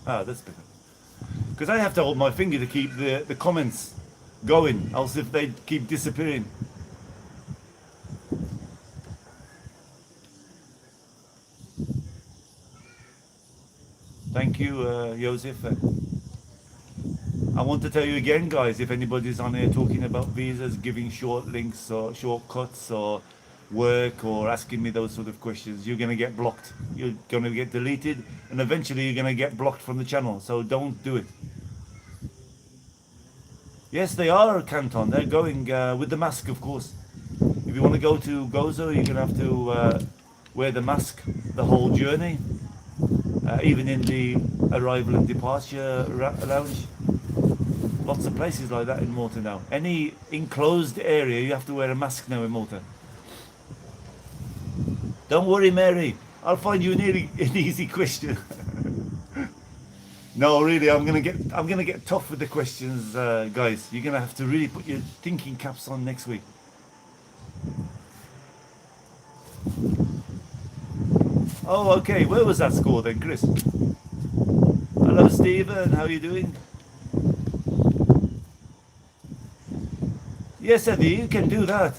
Speaker 1: Ah, that's better. Because I have to hold my finger to keep the comments going, else if they keep disappearing. Thank you, Joseph. I want to tell you again, guys, if anybody's on here talking about visas, giving short links or shortcuts or work or asking me those sort of questions, you're going to get blocked. You're going to get deleted, and eventually you're going to get blocked from the channel. So don't do it. Yes, they are, Canton. They're going with the mask, of course. If you want to go to Gozo, you're going to have to wear the mask the whole journey, even in the arrival and departure lounge. Lots of places like that in Malta now. Any enclosed area, you have to wear a mask now in Malta. Don't worry, Mary. I'll find you an easy question. No, really, I'm gonna get tough with the questions, guys. You're gonna have to really put your thinking caps on next week. Oh, okay. Where was that score then, Chris? Hello, Stephen. How are you doing? Yes, Eddie, you can do that.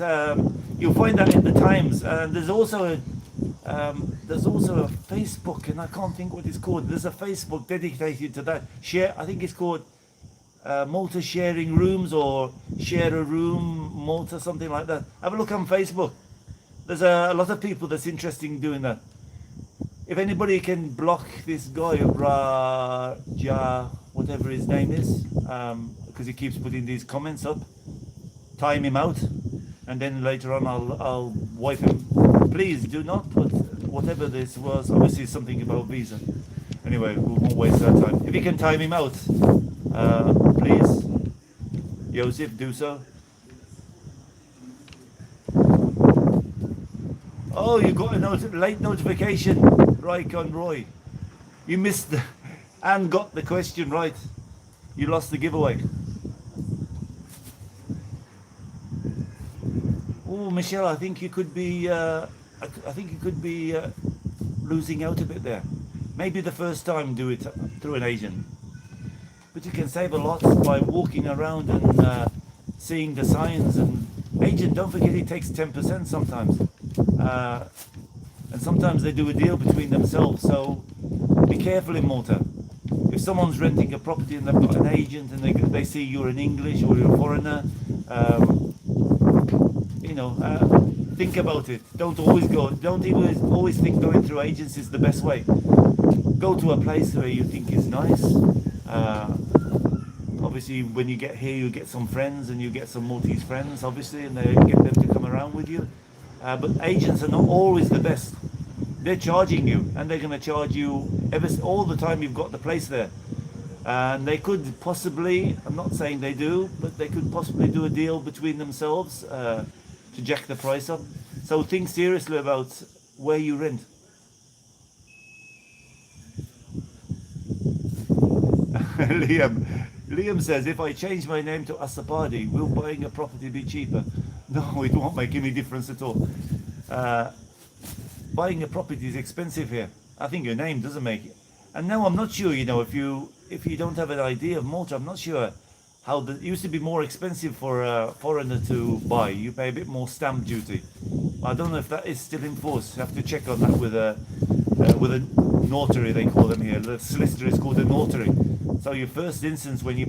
Speaker 1: You'll find that in the Times. And there's also a Facebook, and I can't think what it's called. There's a Facebook dedicated to that. I think it's called Malta Sharing Rooms, or Share a Room Malta, something like that. Have a look on Facebook. There's a lot of people that's interested in doing that. If anybody can block this guy, Raja, whatever his name is, because he keeps putting these comments up, time him out, and then later on I'll wipe him. Please do not put whatever this was. Obviously something about visa. Anyway, we won't waste our time. If you can time him out, please, Joseph, do so. Oh, you got a late notification, right on Roy. You missed and got the question right. You lost the giveaway. Oh, Michelle, I think you could be. I think you could be losing out a bit there. Maybe the first time do it through an agent, but you can save a lot by walking around and seeing the signs. And agent, don't forget, he takes 10% sometimes, and sometimes they do a deal between themselves. So be careful in Malta. If someone's renting a property and they've got an agent and they see you're an English or you're a foreigner, think about it. Don't even always think going through agents is the best way. Go to a place where you think is nice. Obviously, when you get here, you get some friends and you get some Maltese friends, obviously, and they get them to come around with you. But agents are not always the best. They're charging you, and they're going to charge you all the time you've got the place there. And they could possibly, I'm not saying they do, but they could possibly do a deal between themselves to jack the price up. So think seriously about where you rent. Liam says, if I change my name to Asapadi, will buying a property be cheaper? No, it won't make any difference at all. Buying a property is expensive here. I think your name doesn't make it. And now I'm not sure, if you don't have an idea of Malta, I'm not sure how it used to be more expensive for a foreigner to buy. You pay a bit more stamp duty. I don't know if that is still in force. You have to check on that with a notary, they call them here. The solicitor is called a notary. So your first instance, when you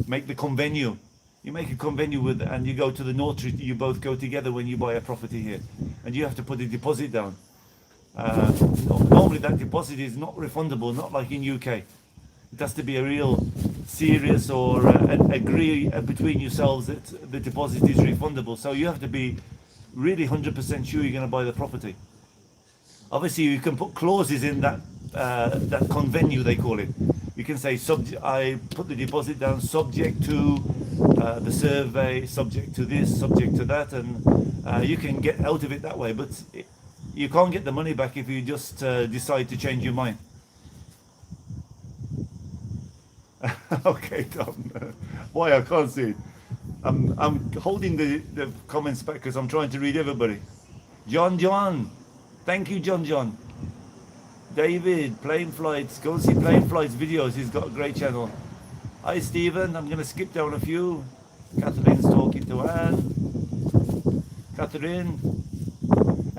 Speaker 1: make the convenio, you make a convenio with, and you go to the notary, you both go together when you buy a property here, and you have to put a deposit down. Normally that deposit is not refundable, not like in UK. It has to be a real serious or agree between yourselves that the deposit is refundable. So you have to be really 100% sure you're going to buy the property. Obviously, you can put clauses in that convenio, they call it. You can say, I put the deposit down subject to the survey, subject to this, subject to that, and you can get out of it that way. But you can't get the money back if you just decide to change your mind. Okay, Tom. Why I can't see it. I'm holding the comments back because I'm trying to read everybody. John. Thank you, John. David, Plane Flights. Go and see Plane Flights videos. He's got a great channel. Hi, Stephen. I'm going to skip down a few. Catherine's talking to Anne. Catherine.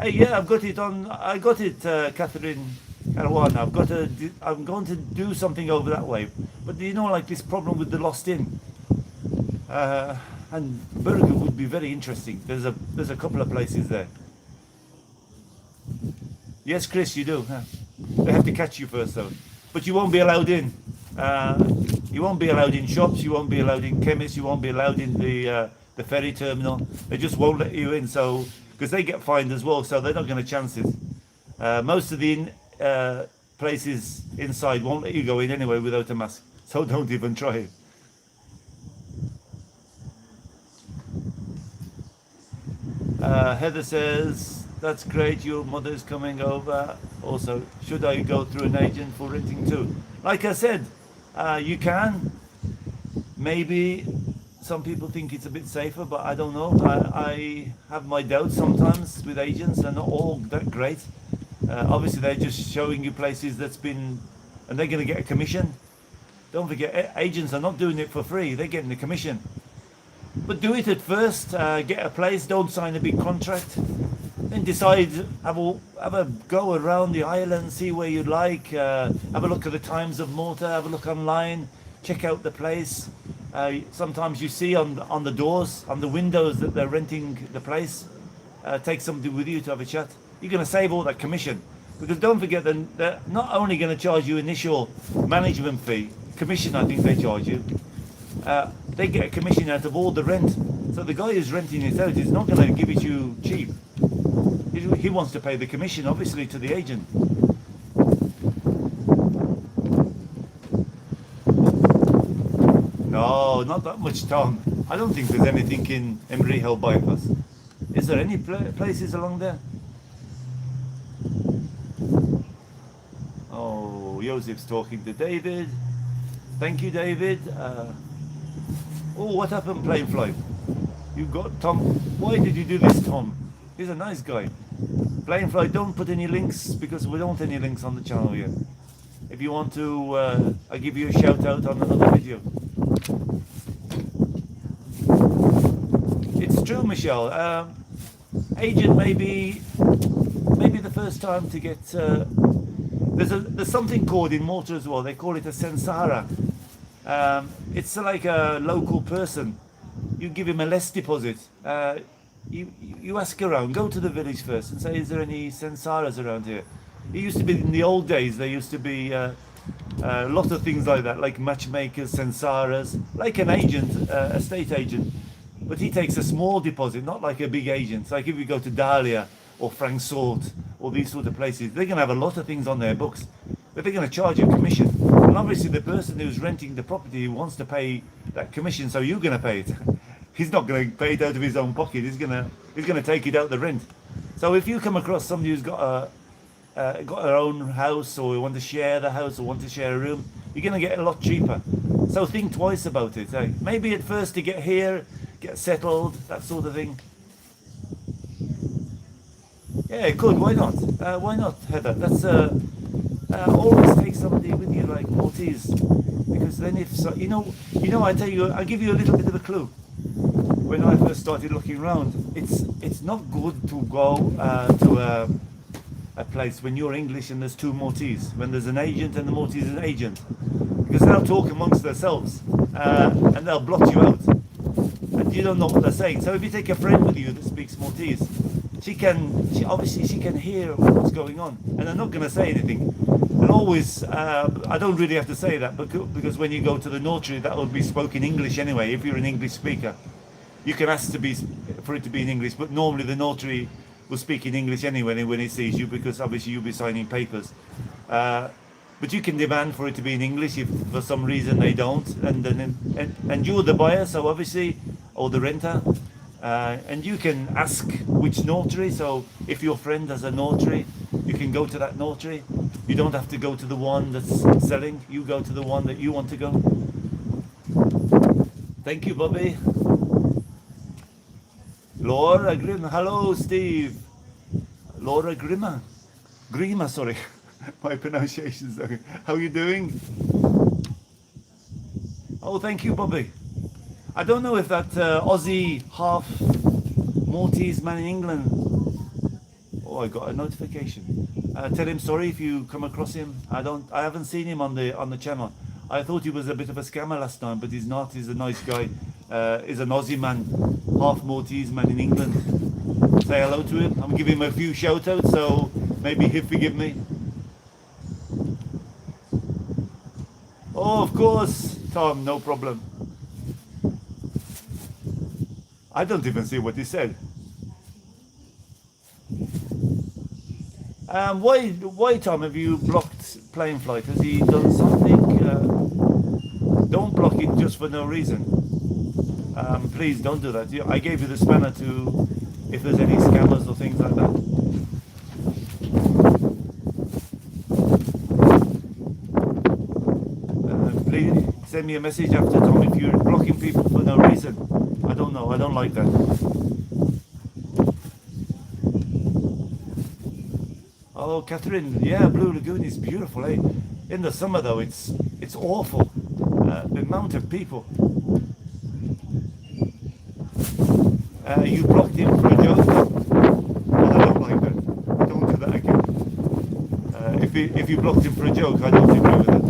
Speaker 1: Hey, yeah, I've got it on. I got it, Catherine. Caruana. I'm going to do something over that way. But like this problem with the lost in. And Berger would be very interesting. There's a couple of places there. Yes, Chris, you do. They have to catch you first, though. But you won't be allowed in. You won't be allowed in shops. You won't be allowed in chemists. You won't be allowed in the the ferry terminal. They just won't let you in, so because they get fined as well, so they're not going to chance it. Most of the places inside won't let you go in anyway without a mask, so don't even try it. Heather says, that's great, your mother's coming over. Also, should I go through an agent for renting too? Like I said, you can. Maybe some people think it's a bit safer, but I don't know. I have my doubts sometimes with agents. They're not all that great. Obviously, they're just showing you places that's been, and they're going to get a commission. Don't forget, agents are not doing it for free. They're getting a commission. But do it at first. Get a place. Don't sign a big contract. Then decide. Have a go around the island. See where you like. Have a look at the Times of Malta. Have a look online. Check out the place. Sometimes you see on the doors, on the windows, that they're renting the place. Take somebody with you to have a chat. You're going to save all that commission, because don't forget that they're not only going to charge you initial management fee, commission I think they charge you, they get a commission out of all the rent. So the guy who's renting it out is not going to give it you cheap. He wants to pay the commission, obviously, to the agent. No, not that much, Tom. I don't think there's anything in Emery Hill bypass. Is there any places along there? Oh, Joseph's talking to David. Thank you, David. Oh, what happened, Plane Flight? You got Tom. Why did you do this, Tom? He's a nice guy. Plane Flight, don't put any links, because we don't want any links on the channel yet. If you want to, I'll give you a shout out on another video. It's true, Michelle. Agent maybe the first time to get. There's something called in Malta as well. They call it a sensara. It's like a local person. You give him a less deposit. You ask around. Go to the village first and say, is there any sensaras around here? It used to be in the old days. There used to be a lot of things like that, like matchmakers, sensaras, like an agent, estate agent. But he takes a small deposit, not like a big agent. It's like if you go to Dahlia or Frank Salt or these sort of places, they're going to have a lot of things on their books, but they're going to charge you commission. And obviously the person who's renting the property wants to pay that commission, so you're going to pay it. He's not going to pay it out of his own pocket. He's going to take it out the rent. So if you come across somebody who's got their own house, or want to share the house, or want to share a room, you're going to get a lot cheaper. So think twice about it. Eh? Maybe at first to get here, get settled, that sort of thing. Yeah, good. Why not? Why not, Heather? That's always take somebody with you, like Maltese, because then if so, you know, I tell you, I'll give you a little bit of a clue. When I first started looking around, it's not good to go to a place when you're English and there's two Maltese, when there's an agent and the Maltese is an agent, because they'll talk amongst themselves and they'll block you out, and you don't know what they're saying. So if you take a friend with you that speaks Maltese, she can hear what's going on, and they're not going to say anything. And always, I don't really have to say that, because when you go to the notary, that will be spoken English anyway. If you're an English speaker, you can ask for it to be in English, but normally the notary will speak in English anyway when he sees you, because obviously you'll be signing papers. But you can demand for it to be in English if for some reason they don't, and you're the buyer, so obviously, or the renter, and you can ask which notary. So if your friend has a notary, you can go to that notary. You don't have to go to the one that's selling. You go to the one that you want to go. Thank you, Bobby. Laura Grimm. Hello, Steve. Laura Grima, sorry. My pronunciation's okay. How are you doing? Oh, thank you, Bobby. I don't know if that Aussie half Maltese man in England. Oh, I got a notification. Tell him sorry if you come across him. I haven't seen him on the channel. I thought he was a bit of a scammer last time, but he's not. He's a nice guy. He's an Aussie man, half Maltese man in England. Say hello to him. I'm giving him a few shout outs, so maybe he'll forgive me. Oh, of course, Tom, no problem. I don't even see what he said. Why, Tom, have you blocked plane flight? Has he done something? Don't block it just for no reason. Please don't do that. I gave you the spanner to, if there's any scammers or things like that. Please send me a message after, Tom, if you're blocking people for no reason. I don't know. I don't like that. Oh, Catherine, yeah, Blue Lagoon is beautiful, eh? In the summer, though, it's awful. The amount of people. You blocked him for a joke. Well, I don't like that. Don't do that again. If you blocked him for a joke, I don't agree with it.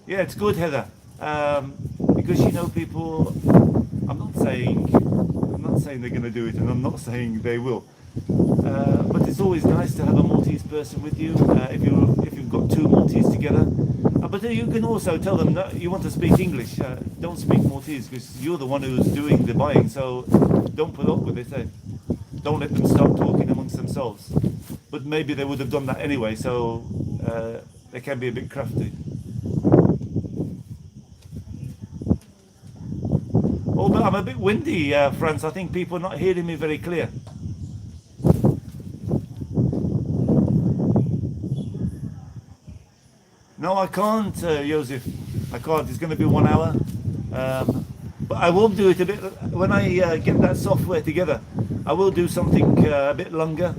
Speaker 1: Yeah, it's good, Heather. Because you know, people. I'm not saying they're going to do it, and I'm not saying they will. But it's always nice to have a Maltese person with you if you've got two Maltese together. But you can also tell them that you want to speak English. Don't speak Maltese because you're the one who's doing the buying. So don't put up with it. Don't let them start talking amongst themselves. But maybe they would have done that anyway. So they can be a bit crafty. Oh, but I'm a bit windy, Franz. I think people are not hearing me very clear. No, I can't, Joseph. I can't. It's going to be 1 hour. But I will do it a bit when I get that software together. I will do something a bit longer.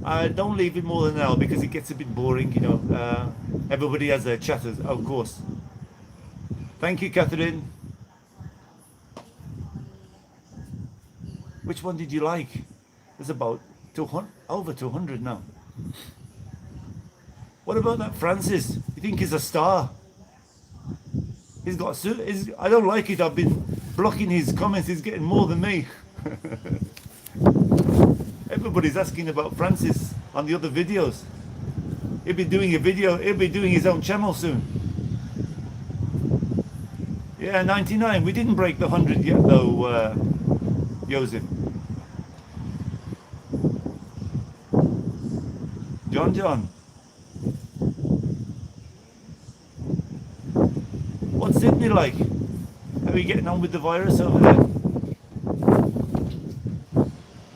Speaker 1: I don't leave it more than an hour because it gets a bit boring, you know. Everybody has their chatters, of course. Thank you, Catherine. Which one did you like? There's about 200, over 200 now. What about that Francis? You think he's a star? He's got. I don't like it. I've been blocking his comments. He's getting more than me. Everybody's asking about Francis on the other videos. He'll be doing a video. He'll be doing his own channel soon. Yeah, 99. We didn't break the 100 yet, though, Joseph. John. What's Sydney like? How are you getting on with the virus over there?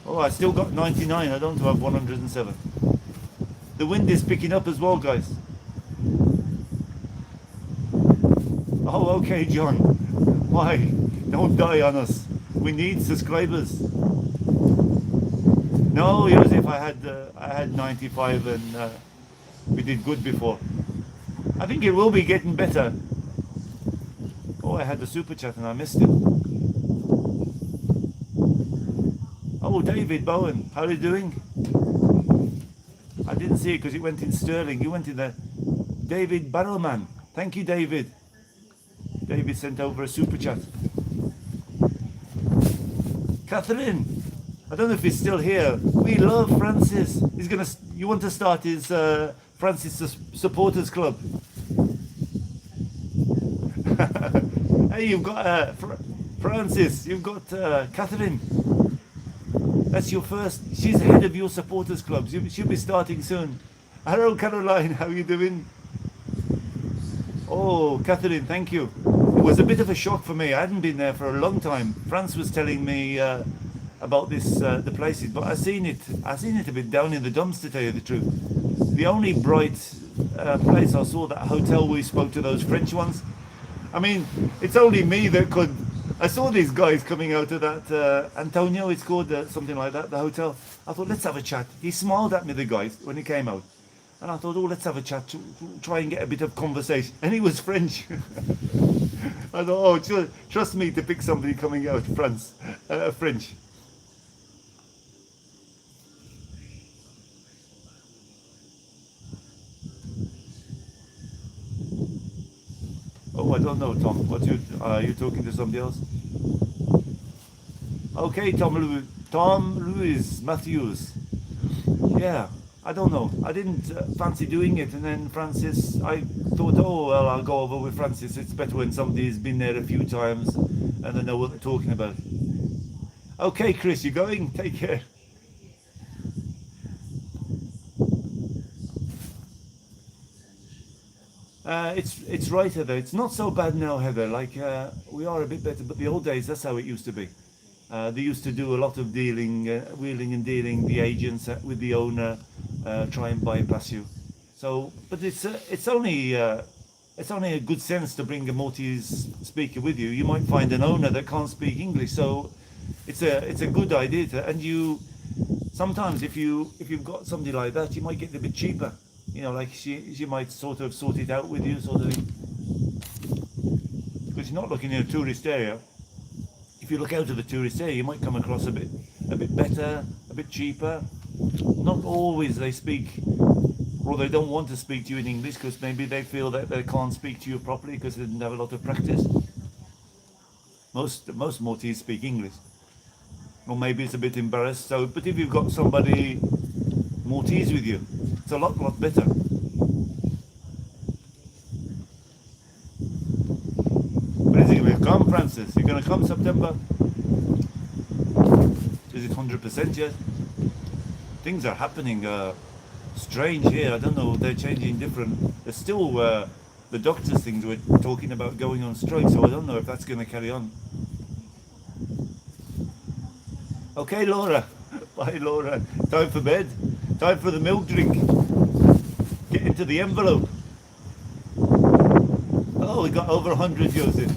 Speaker 1: Oh, I still got 99. I don't have 107. The wind is picking up as well, guys. Oh, okay, John. Why? Don't die on us. We need subscribers. No, Joseph, I had 95 and we did good before. I think it will be getting better. Oh, I had the super chat and I missed it. Oh, David Bowen, how are you doing? I didn't see it because it went in sterling. You went in there. David Barrowman. Thank you, David. David sent over a super chat. Catherine, I don't know if he's still here. We love Francis. You want to start his Francis Supporters Club. Hey, you've got Francis. You've got Catherine. That's your first. She's head of your supporters clubs. She'll be starting soon. Hello, Caroline. How are you doing? Oh, Catherine, thank you. It was a bit of a shock for me. I hadn't been there for a long time. France was telling me about this, the places, but I seen it a bit down in the dumps, to tell you the truth. The only bright place I saw, that hotel we spoke to, those French ones. I mean, it's only me that could. I saw these guys coming out of that, Antonio, it's called, something like that, the hotel. I thought, let's have a chat. He smiled at me, the guys, when he came out. And I thought, oh, let's have a chat, to try and get a bit of conversation. And he was French. I thought, oh, trust me to pick somebody coming out French. Oh, I don't know, Tom. Are you talking to somebody else? Okay, Tom Louis Matthews. Yeah, I don't know. I didn't fancy doing it, and then Francis, I thought, oh well, I'll go over with Francis. It's better when somebody's been there a few times and they know what they're talking about. Okay, Chris, you're going. Take care. It's right, Heather. It's not so bad now, Heather. Like we are a bit better, but the old days, that's how it used to be. They used to do a lot of dealing, wheeling and dealing. The agents with the owner try and bypass you. So, but it's only a good sense to bring a Maltese speaker with you. You might find an owner that can't speak English, so it's a good idea. And you sometimes if you've got somebody like that, you might get it a bit cheaper. You know, like she might sort of sort it out with you, sort of thing. Because you're not looking in a tourist area. If you look out of the tourist area, you might come across a bit better, a bit cheaper. Not always they speak, or they don't want to speak to you in English because maybe they feel that they can't speak to you properly because they didn't have a lot of practice. Most Maltese speak English, or maybe it's a bit embarrassed. So, but if you've got somebody Maltese with you, it's a lot better. But is it going to come, Francis? You're going to come September? Is it 100% yet? Things are happening strange here. I don't know. They're changing different. There's still the doctors' things we're talking about going on strike. So I don't know if that's going to carry on. Okay, Laura. Bye, Laura. Time for bed. Time for the milk drink. Get into the envelope. Oh, we got over 100, Joseph.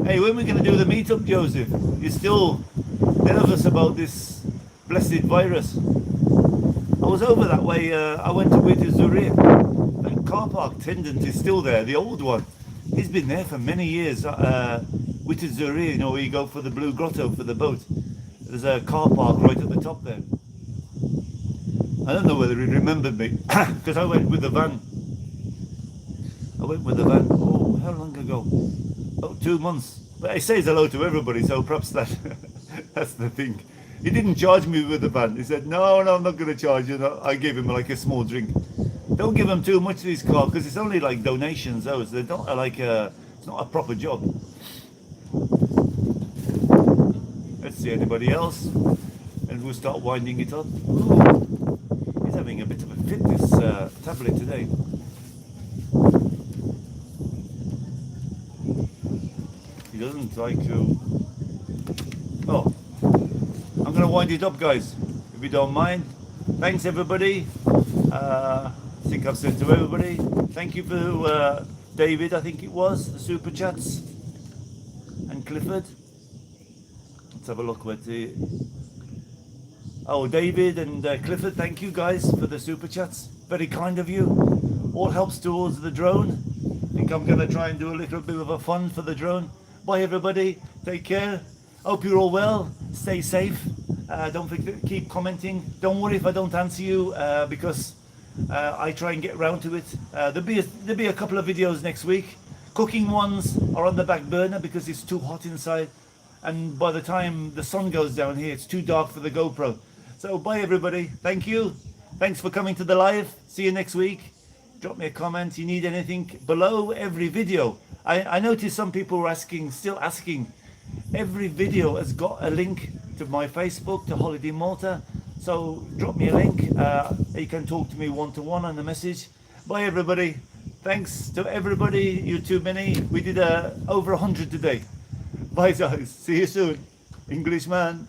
Speaker 1: Hey, when are we going to do the meetup, Joseph? You're still nervous about this blessed virus. I was over that way. I went to Zurich. That car park attendant is still there, the old one. He's been there for many years. Zurich, you know, where you go for the Blue Grotto for the boat. There's a car park right at the top there. I don't know whether he remembered me because I went with the van. Oh, how long ago? Oh, 2 months. But he says hello to everybody, so perhaps that's the thing. He didn't charge me with the van. He said, no, I'm not going to charge you. No. I gave him like a small drink. Don't give him too much to his car because it's only like donations. Those they're not like it's not a proper job. Let's see anybody else, and we'll start winding it up. Ooh, he's having a bit of a fit, this tablet today. He doesn't like to. Oh, I'm going to wind it up, guys, if you don't mind. Thanks, everybody. I think I've said to everybody, thank you for David, I think it was, the super chats, and Clifford. Let's have a look what the. Oh, David and Clifford, thank you guys for the super chats. Very kind of you. All helps towards the drone. I think I'm going to try and do a little bit of a fun for the drone. Bye, everybody. Take care. Hope you're all well. Stay safe. Don't forget to keep commenting. Don't worry if I don't answer you because I try and get round to it. There'll be a couple of videos next week. Cooking ones are on the back burner because it's too hot inside. And by the time the sun goes down here, it's too dark for the GoPro. So bye, everybody. Thank you. Thanks for coming to the live. See you next week. Drop me a comment. You need anything below every video. I noticed some people were still asking. Every video has got a link to my Facebook, to Holiday Malta. So drop me a link. You can talk to me one-to-one on the message. Bye, everybody. Thanks to everybody. You too many. We did over 100 today. Bye, guys. See you soon. Englishman.